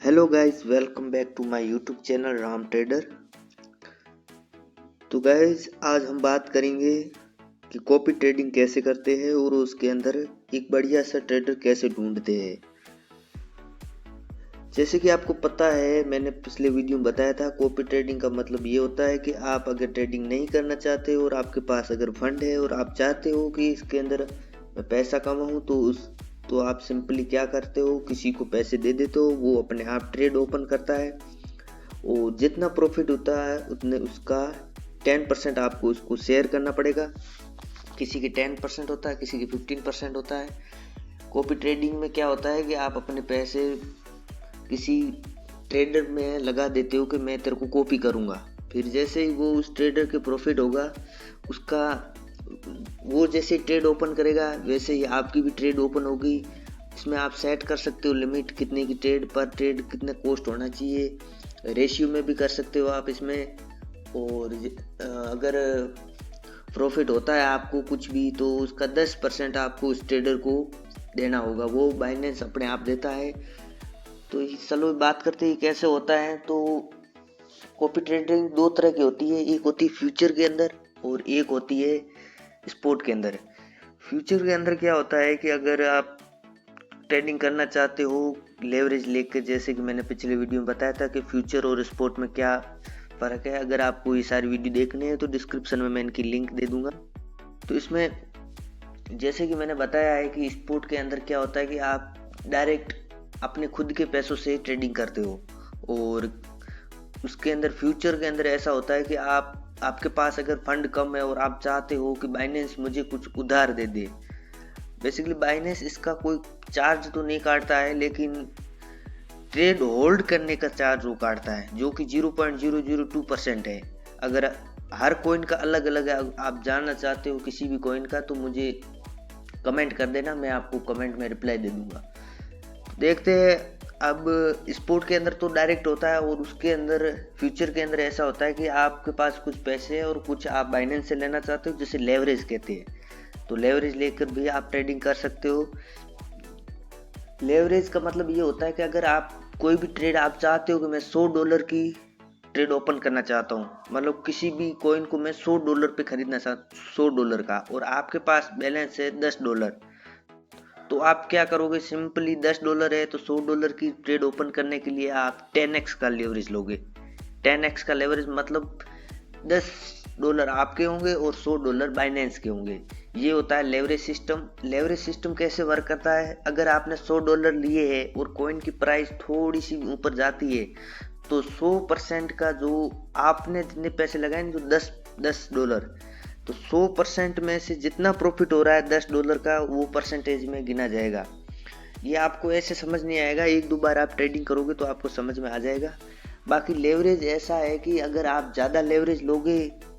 Hello guys, welcome back to my YouTube channel Ram trader. तो guys, आज हम बात करेंगे कि कॉपी ट्रेडिंग कैसे करते हैं और उसके अंदर एक बढ़िया सा ट्रेडर कैसे ढूंढते हैं। जैसे कि आपको पता है, मैंने पिछले वीडियो में बताया था, कॉपी ट्रेडिंग का मतलब ये होता है कि आप अगर ट्रेडिंग नहीं करना चाहते और आपके पास अगर फंड है और आप चाहते हो कि इसके अंदर मैं पैसा कमाऊं, तो आप सिंपली क्या करते हो, किसी को पैसे दे देते हो, वो अपने आप ट्रेड ओपन करता है और जितना प्रॉफिट होता है उतने उसका 10% आपको उसको शेयर करना पड़ेगा। किसी के 10% होता है, किसी के 15% होता है। कॉपी ट्रेडिंग में क्या होता है कि आप अपने पैसे किसी ट्रेडर में लगा देते हो कि मैं तेरे को कॉपी करूँगा। फिर जैसे ही वो उस ट्रेडर के प्रॉफिट होगा, उसका वो जैसे ट्रेड ओपन करेगा वैसे ही आपकी भी ट्रेड ओपन होगी। इसमें आप सेट कर सकते हो लिमिट, कितने की ट्रेड पर ट्रेड कितना कॉस्ट होना चाहिए, रेशियो में भी कर सकते हो आप इसमें। और अगर प्रॉफिट होता है आपको कुछ भी, तो उसका 10% आपको उस ट्रेडर को देना होगा, वो बाइनेंस अपने आप देता है। तो चलो बात करते हैं कैसे होता है। तो कॉपी ट्रेडिंग दो तरह की होती है, एक होती है फ्यूचर के अंदर और एक होती है स्पॉट के अंदर। फ्यूचर के अंदर क्या होता है कि अगर आप ट्रेडिंग करना चाहते हो लेवरेज लेकर, जैसे कि मैंने पिछले वीडियो में बताया था कि फ्यूचर और स्पॉट में क्या फ़र्क है। अगर आपको ये सारी वीडियो देखनी है तो डिस्क्रिप्शन में मैं इनकी लिंक दे दूंगा। तो इसमें जैसे कि मैंने बताया है कि स्पॉट के अंदर क्या होता है कि आप डायरेक्ट अपने खुद के पैसों से ट्रेडिंग करते हो, और उसके अंदर फ्यूचर के अंदर ऐसा होता है कि आपके पास अगर फंड कम है और आप चाहते हो कि बाइनेंस मुझे कुछ उधार दे दे। बेसिकली बाइनेंस इसका कोई चार्ज तो नहीं काटता है, लेकिन ट्रेड होल्ड करने का चार्ज वो काटता है, जो कि 0.002% है। अगर हर कॉइन का अलग अलग है, आप जानना चाहते हो किसी भी कॉइन का, तो मुझे कमेंट कर देना, मैं आपको कमेंट में रिप्लाई दे दूंगा। देखते हैं। अब स्पोर्ट के अंदर तो डायरेक्ट होता है, और उसके अंदर फ्यूचर के अंदर ऐसा होता है कि आपके पास कुछ पैसे है और कुछ आप बाइनेंस से लेना चाहते हो, जिसे लेवरेज कहते हैं। तो लेवरेज लेकर भी आप ट्रेडिंग कर सकते हो। लेवरेज का मतलब ये होता है कि अगर आप कोई भी ट्रेड आप चाहते हो कि मैं $100 की ट्रेड ओपन करना चाहता हूँ, मतलब किसी भी कॉइन को मैं $100 पे खरीदना चाहता हूँ, $100 का, और आपके पास बैलेंस है $10, तो आप क्या करोगे, सिंपली $10 है तो $100 की ट्रेड ओपन करने के लिए आप 10x का लेवरेज लोगे। 10x का लेवरेज मतलब $10 आपके होंगे और $100 बाइनेंस के होंगे। ये होता है लेवरेज सिस्टम। लेवरेज सिस्टम कैसे वर्क करता है, अगर आपने $100 लिए हैं और कॉइन की प्राइस थोड़ी सी ऊपर जाती है, तो 100% का जो आपने जितने पैसे लगाए जो $10, तो 100% में से जितना प्रॉफिट हो रहा है $10 का, वो परसेंटेज में गिना जाएगा। ये आपको ऐसे समझ नहीं आएगा, एक दो बार आप ट्रेडिंग करोगे तो आपको समझ में आ जाएगा। बाकी लेवरेज ऐसा है कि अगर आप ज़्यादा लेवरेज लोगे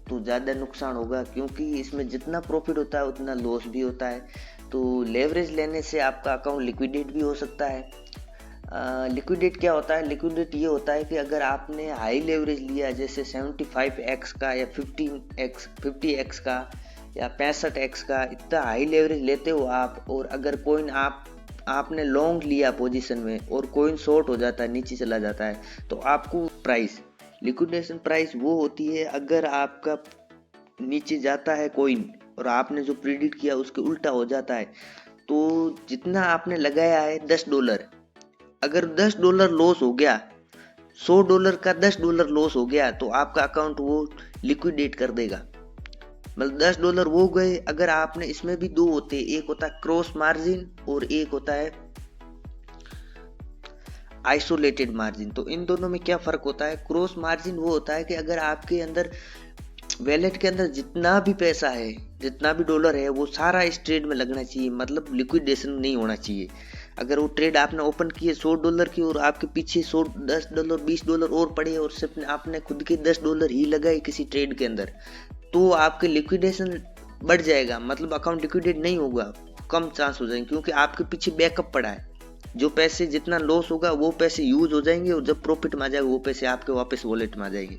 तो ज़्यादा नुकसान होगा, क्योंकि इसमें जितना प्रॉफिट होता है उतना लॉस भी होता है। तो लेवरेज लेने से आपका अकाउंट लिक्विडेट भी हो सकता है। लिक्विडेट क्या होता है, लिक्विडेट ये होता है कि अगर आपने हाई लेवरेज लिया, जैसे 75x का या 50x का या 65x का, इतना हाई लेवरेज लेते हो आप, और अगर कॉइन आपने लॉन्ग लिया पोजीशन में और कॉइन शॉर्ट हो जाता है, नीचे चला जाता है, तो आपको प्राइस, लिक्विडेशन प्राइस वो होती है अगर आपका नीचे जाता है कॉइन और आपने जो प्रेडिक्ट किया उसके उल्टा हो जाता है, तो जितना आपने लगाया है $10, अगर $10 लॉस हो गया, $100 का $10 लॉस हो गया, तो आपका अकाउंट वो लिक्विडेट कर देगा। मतलब $10 वो गए। अगर आपने, इसमें भी दो होते हैं, एक होता है क्रॉस मार्जिन और एक होता है आइसोलेटेड मार्जिन। तो इन दोनों में क्या फर्क होता है, क्रॉस मार्जिन वो होता है कि अगर आपके अंदर वैलेट के अंदर जितना भी पैसा है, जितना भी डॉलर है, वो सारा इस ट्रेड में लगना चाहिए, मतलब लिक्विडेशन नहीं होना चाहिए। अगर वो ट्रेड आपने ओपन की है $100 की और आपके पीछे $10 $20 और पड़े और सिर्फ आपने खुद के $10 ही लगाए किसी ट्रेड के अंदर, तो आपके लिक्विडेशन बढ़ जाएगा, मतलब अकाउंट लिक्विडेट नहीं होगा, कम चांस हो जाएंगे, क्योंकि आपके पीछे बैकअप पड़ा है। जो पैसे जितना लॉस होगा वो पैसे यूज हो जाएंगे, और जब प्रॉफिट में आ जाएगा वो पैसे आपके वापस वॉलेट में आ जाएंगे।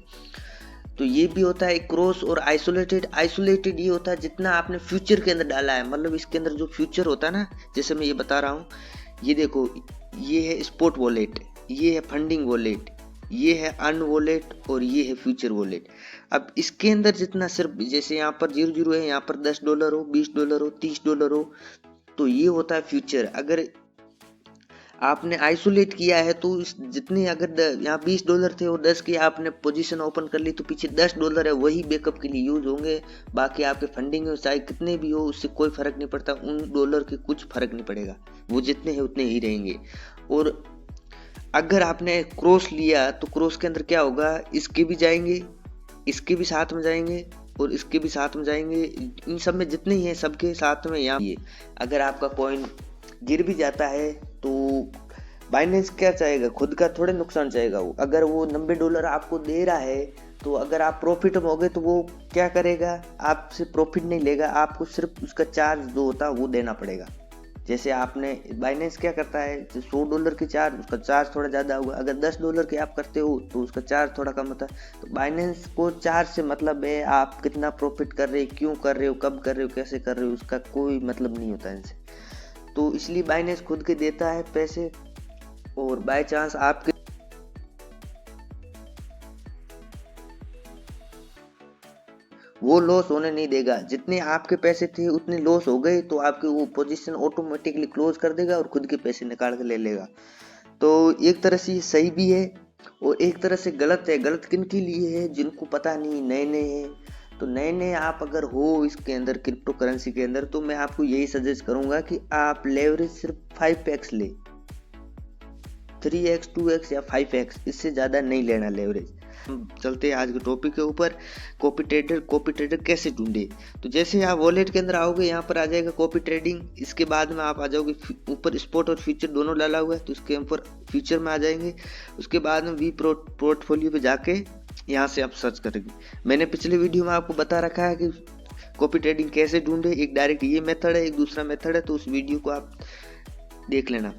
तो ये भी होता है क्रॉस और आइसोलेटेड। आइसोलेटेड ये होता है जितना आपने फ्यूचर के अंदर डाला है, मतलब इसके अंदर जो फ्यूचर होता है ना, जैसे मैं ये बता रहा हूँ, ये देखो, ये है स्पॉट वॉलेट, ये है फंडिंग वॉलेट, ये है अर्न वॉलेट और ये है फ्यूचर वॉलेट। अब इसके अंदर जितना सिर्फ जैसे यहाँ पर 00 है, यहाँ पर $10 हो, $20 हो, $30 हो, तो ये होता है फ्यूचर। अगर आपने आइसोलेट किया है तो जितने अगर यहाँ $20 थे और 10 की आपने पोजीशन ओपन कर ली तो पीछे $10 है वही बैकअप के लिए यूज होंगे। बाकी आपके फंडिंग में चाहे कितने भी हो उससे कोई फर्क नहीं पड़ता, उन डॉलर के कुछ फर्क नहीं पड़ेगा, वो जितने हैं उतने ही रहेंगे। और अगर आपने क्रॉस लिया तो क्रॉस के अंदर क्या होगा, इसके भी जाएंगे, इसके भी साथ में जाएंगे और इसके भी साथ में जाएंगे, इन सब में जितने ही हैं सबके साथ में। यहाँ अगर आपका कॉइन गिर भी जाता है तो बाइनेंस क्या चाहेगा, खुद का थोड़े नुकसान चाहेगा वो। अगर वो $90 आपको दे रहा है तो अगर आप प्रॉफिट में हो गए तो वो क्या करेगा, आपसे प्रॉफिट नहीं लेगा, आपको सिर्फ उसका चार्ज जो होता है वो देना पड़ेगा। जैसे आपने बाइनेंस क्या करता है, $100 की चार्ज, उसका चार्ज थोड़ा ज़्यादा होगा। अगर $10 के आप करते हो तो उसका चार्ज थोड़ा कम होता है। तो बाइनेंस को चार्ज से मतलब है आप कितना प्रॉफिट कर रहे हो, क्यों कर रहे हो, कब कर रहे हो, कैसे कर रहे हो, उसका कोई मतलब नहीं होता इनसे। तो इसलिए बाइनेंस खुद के देता है पैसे, और बाय चांस आपके वो लॉस होने नहीं देगा। जितने आपके पैसे थे उतने लॉस हो गए तो आपकी वो पोजीशन ऑटोमेटिकली क्लोज कर देगा और खुद के पैसे निकाल के ले लेगा। तो एक तरह से ये सही भी है और एक तरह से गलत है। गलत किन के लिए है, जिनको पता नहीं, नए नए हैं। तो नए नए आप अगर हो इसके अंदर, क्रिप्टो करेंसी के अंदर, तो मैं आपको यही सजेस्ट करूंगा कि आप लेवरेज सिर्फ 5x ले, 3x 2x या 5x, इससे ज़्यादा नहीं लेना लेवरेज। हम चलते हैं आज के टॉपिक के ऊपर, कॉपी ट्रेडर कैसे ढूंढे। तो जैसे आप वॉलेट के अंदर आओगे, यहाँ पर आ जाएगा कॉपी ट्रेडिंग, इसके बाद में आप आ जाओगे ऊपर स्पॉट और फ्यूचर दोनों डाला हुआ है तो इसके ऊपर फ्यूचर में आ जाएंगे। उसके बाद में वी पोर्टफोलियो पे जाके यहाँ से आप सर्च करेंगे। मैंने पिछले वीडियो में आपको बता रखा है कि कॉपी ट्रेडिंग कैसे ढूंढे, एक डायरेक्ट ये मेथड है, एक दूसरा मेथड है, तो उस वीडियो को आप देख लेना।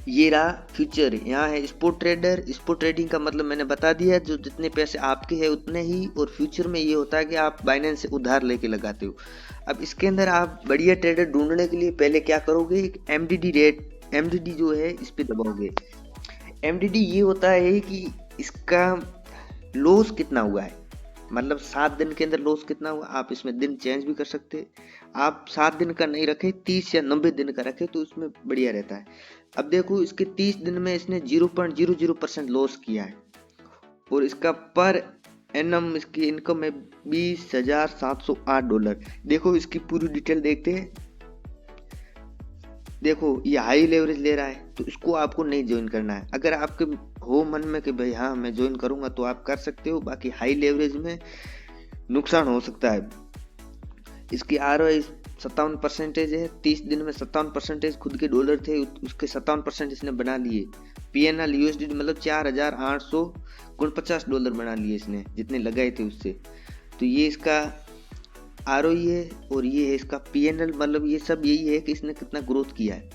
ये रहा फ्यूचर, यहाँ है स्पॉट ट्रेडर। स्पॉट ट्रेडिंग का मतलब मैंने बता दिया, जो जितने पैसे आपके हैं उतने ही। और फ्यूचर में ये होता है कि आप बाइनेंस से उधार लेके लगाते हो। अब इसके अंदर आप बढ़िया ट्रेडर ढूंढने के लिए पहले क्या करोगे, MDD रेट, MDD जो है इस पे दबाओगे। MDD ये होता है कि इसका लॉस कितना हुआ है, मतलब 7 दिन के अंदर लॉस कितना हुआ। आप इसमें दिन चेंज भी कर सकते, आप 7 दिन का नहीं रखे, 30 या 90 दिन का रखे तो इसमें बढ़िया रहता है। अब देखो इसके 30 दिन में इसने 0.00% लॉस किया है और इसका पर एनम इसकी इनकम है $20,708। देखो इसकी पूरी डिटेल देखते हैं। देखो ये हाई लेवरेज ले रहा है तो इसको आपको नहीं ज्वाइन करना है। अगर आपके हो मन में कि भाई हाँ मैं ज्वाइन करूंगा तो आप कर सकते हो, बाकी हाई लेवरेज में नुकसान हो सकता है। इसकी ROI 57% है, 30 दिन में 57% खुद के डॉलर थे, उसके 57% इसने बना लिए। PNL USD मतलब $4,849 बना लिए इसने, जितने लगाए थे उससे। तो ये इसका ROI है और ये है इसका PNL, मतलब ये सब यही है कि इसने कितना ग्रोथ किया है।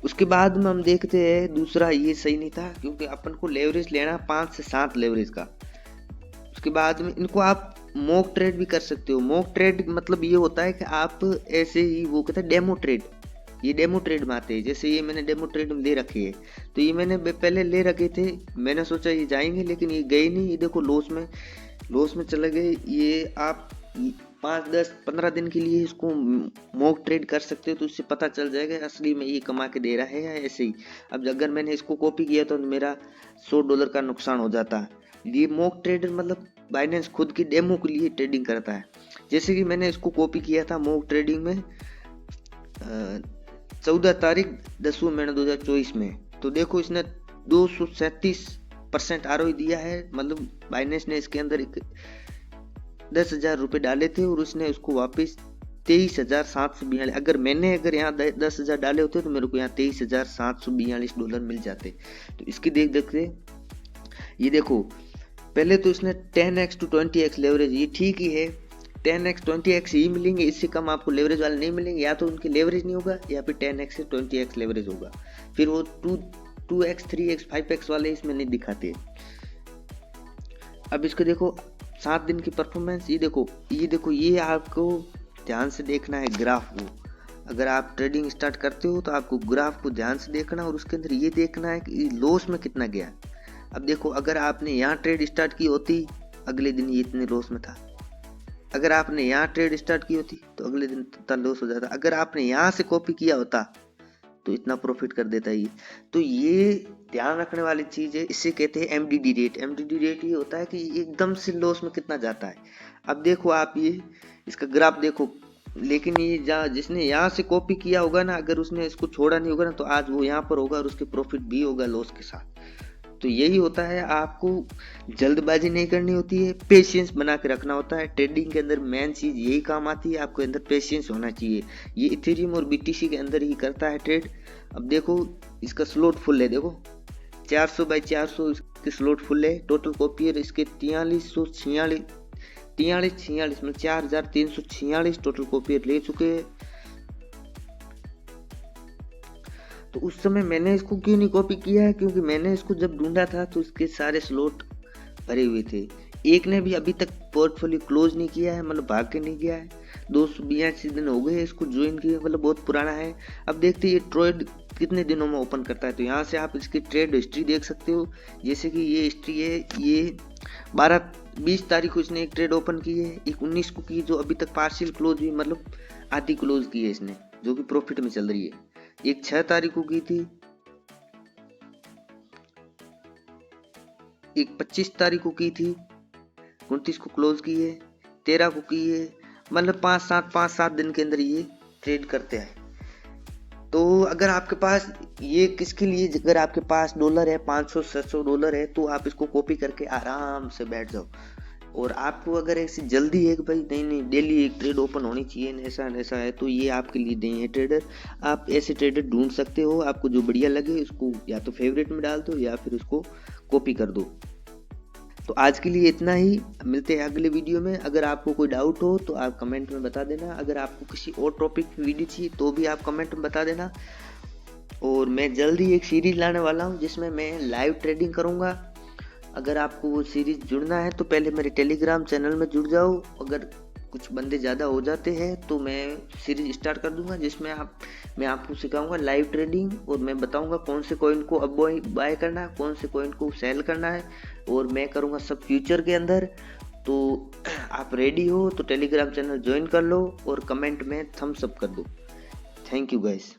उसके बाद में हम देखते हैं दूसरा, ये सही नहीं था क्योंकि अपन को लेवरेज लेना 5 से 7 लेवरेज का। उसके बाद में इनको आप मॉक ट्रेड भी कर सकते हो। मॉक ट्रेड मतलब ये होता है कि आप ऐसे ही, वो कहते हैं डेमो ट्रेड, ये डेमो ट्रेड में आते हैं। जैसे ये मैंने डेमो ट्रेड में ले रखे है, तो ये मैंने पहले ले रखे थे, मैंने सोचा ये जाएंगे लेकिन ये गए नहीं। ये देखो लॉस में चले गए। ये आप 5, 10, 15 दिन के लिए इसको मॉक ट्रेड कर सकते हो तो उससे पता चल जाएगा असली में ये कमा के दे रहा है या ऐसे ही। अब अगर मैंने इसको कॉपी किया तो मेरा $100 का नुकसान हो जाता। ये मॉक ट्रेडर मतलब बाइनेंस खुद की डेमो के लिए ट्रेडिंग करता है। जैसे कि मैंने इसको कॉपी किया था मॉक ट्रेडिंग में 14 तारीख 10वां महीना 2024 में। तो देखो इसने 237% ROI दिया है। मतलब बाइनेंस ने इसके अंदर 10,000 रुपये डाले थे और उसने उसको वापस 23,742। अगर यहाँ 10,000 डाले होते तो मेरे को यहाँ $23,742 मिल जाते। तो इसकी देखते ये देखो, पहले तो इसने 10x to 20x लेवरेज, ये ठीक ही है, 10x 20x ही मिलेंगे, इससे कम आपको लेवरेज वाले नहीं मिलेंगे। या तो उनके लेवरेज नहीं होगा या फिर 10x से 20x लेवरेज होगा, फिर वो 2x 3x 5x वाले इसमें नहीं दिखाते। अब इसको देखो 7 दिन की परफॉर्मेंस, ये देखो ये आपको ध्यान से देखना है ग्राफ को। अगर आप ट्रेडिंग स्टार्ट करते हो तो आपको ग्राफ को ध्यान से देखना और उसके अंदर ये देखना है कि लॉस में कितना गया। अब देखो, अगर आपने यहाँ ट्रेड स्टार्ट की होती, अगले दिन ये इतने लॉस में था। अगर आपने यहाँ ट्रेड स्टार्ट की होती तो अगले दिन इतना लॉस हो जाता। अगर आपने यहाँ से कॉपी किया होता तो इतना प्रॉफिट कर देता ये। तो ये ध्यान रखने वाली चीज है, इसे कहते हैं एमडीडी रेट। एमडीडी रेट ये होता है कि एकदम से लॉस में कितना जाता है। अब देखो आप ये इसका ग्राफ देखो, लेकिन ये जहाँ जिसने यहाँ से कॉपी किया होगा ना, अगर उसने इसको छोड़ा नहीं होगा ना, तो आज वो यहाँ पर होगा और उसके प्रॉफिट भी होगा लॉस के साथ। तो यही होता है, आपको जल्दबाजी नहीं करनी होती है, पेशेंस बना के रखना होता है। ट्रेडिंग के अंदर मेन चीज यही काम आती है, आपके अंदर पेशेंस होना चाहिए। ये इथेरियम और बीटीसी के अंदर ही करता है ट्रेड। अब देखो इसका स्लॉट फुल है, देखो 400 बाई 400 इसके स्लॉट फुल है। टोटल कॉपियर इसके 4346 में 4346 टोटल कॉपियर ले चुके हैं। तो उस समय मैंने इसको क्यों नहीं कॉपी किया है, क्योंकि मैंने इसको जब ढूंढा था तो इसके सारे स्लॉट भरे हुए थे। एक ने भी अभी तक पोर्टफोलियो क्लोज नहीं किया है, मतलब भाग के नहीं गया है। 282 दिन हो गए इसको ज्वाइन किए, मतलब बहुत पुराना है। अब देखते ये ट्रेड कितने दिनों में ओपन करता है। तो यहाँ से आप इसकी ट्रेड हिस्ट्री देख सकते हो। जैसे कि ये हिस्ट्री है, ये 20 तारीख को इसने एक ट्रेड ओपन की है, एक 19 को की, जो अभी तक पार्शियल क्लोज हुई, मतलब आधी क्लोज की है इसने, जो कि प्रॉफिट में चल रही है। एक 6 तारीख को की थी, एक 25 तारीख को की थी, 29 को क्लोज की है, 13 को की है। मतलब 5-7 दिन के अंदर ये ट्रेड करते हैं। तो अगर आपके पास ये किसके लिए, अगर आपके पास डॉलर है, $500-600 है, तो आप इसको कॉपी करके आराम से बैठ जाओ। और आपको अगर ऐसी जल्दी है कि भाई नहीं डेली एक ट्रेड ओपन होनी चाहिए, ऐसा है, तो ये आपके लिए नहीं है ट्रेडर। आप ऐसे ट्रेडर ढूंढ सकते हो, आपको जो बढ़िया लगे उसको या तो फेवरेट में डाल दो या फिर उसको कॉपी कर दो। तो आज के लिए इतना ही, मिलते हैं अगले वीडियो में। अगर आपको कोई डाउट हो तो आप कमेंट में बता देना। अगर आपको किसी और टॉपिक की वीडियो चाहिए तो भी आप कमेंट में बता देना। और मैं जल्दी एक सीरीज लाने वाला हूँ जिसमें मैं लाइव ट्रेडिंग करूँगा। अगर आपको वो सीरीज जुड़ना है तो पहले मेरे टेलीग्राम चैनल में जुड़ जाओ। अगर कुछ बंदे ज़्यादा हो जाते हैं तो मैं सीरीज स्टार्ट कर दूंगा, जिसमें मैं आपको सिखाऊंगा लाइव ट्रेडिंग, और मैं बताऊंगा कौन से कॉइन को अब बाय करना है, कौन से कॉइन को सेल करना है, और मैं करूंगा सब फ्यूचर के अंदर। तो आप रेडी हो तो टेलीग्राम चैनल ज्वाइन कर लो और कमेंट में थम्स अप कर दो। Thank you guys.